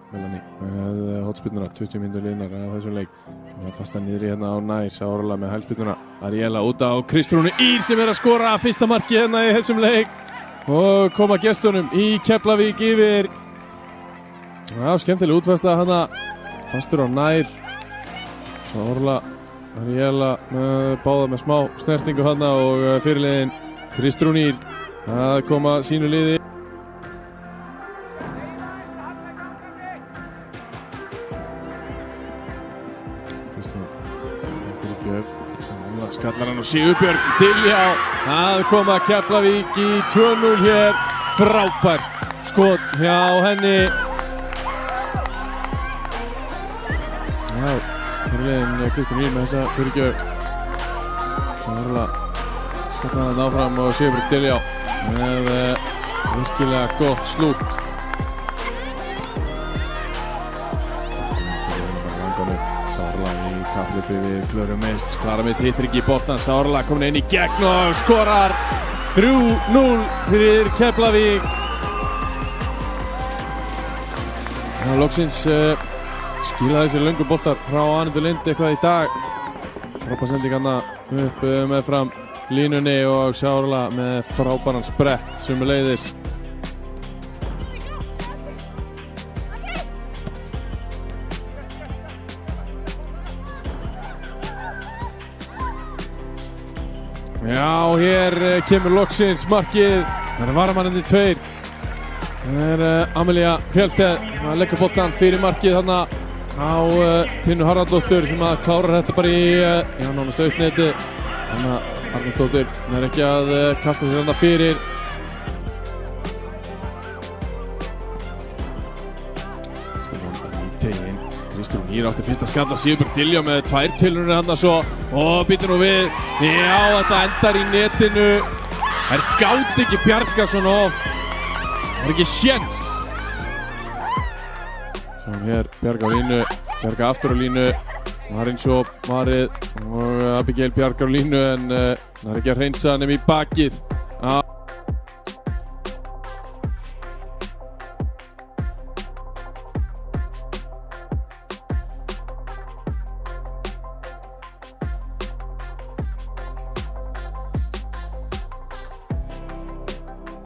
Melanie með hotspyrnuna, 20 mínútur liðnar af þessum leik. Fasta niðri hérna á Nær, Sárla með hælspyrnuna. Ariela út á Kristrúnu Ýr sem að skora fyrsta markið hérna í þessum leik. Og koma gestunum í Keflavík yfir. Já, skemmtileg útfærsla hana. Fastur á Nær. Sárla, Ariela báða með smá snertingu hana og fyrirliðin Kristrúnu Ýr að koma sínu liði. Skallar hann og Sigurbjörg Diljá að koma Keflavík í 2-0 hér. Frábær skot hjá henni. Já, fyrirliðin Kristrún Ýr með þessa fyrirgjöf. Sárla skallar hann áfram og Sigurbjörg Diljá með virkilega gott slútt. Sárla í kapphlaupi við Klöru Mist. Klara Mist hittir ekki í boltan. Sárla komin inn í gegn og skorar 3-0 fyrir Keflavík. Loksins skilaði þessi löngu boltar frá Anundu Lind eitthvað í dag. Frábær sending hana upp með fram línunni og Sárla með frábæran sprett sömuleiðis. Já, hér kemur loksins markið. Það varamannandi 2. Það Amelía Fjellsteð að leggja boltan fyrir markið þarna á Tinnu Haraldóttur sem að klárar þetta bara í nánast aukneti. Þannig að Arnarsdóttir ekki að kasta sér hana fyrir. Kristrún Ýr átti fyrsta skalla. Sigurbjörg Diljá með 2 tilraunir hana svo og býtur nú við. Já, þetta endar í netinu. Það gátt ekki bjarga svona oft. Það ekki séns. Svo hér bjarga á línu, bjarga aftur á línu. Marin svo Marið og Abigail bjargar á línu en það ekki að hreinsa nefn í bakið.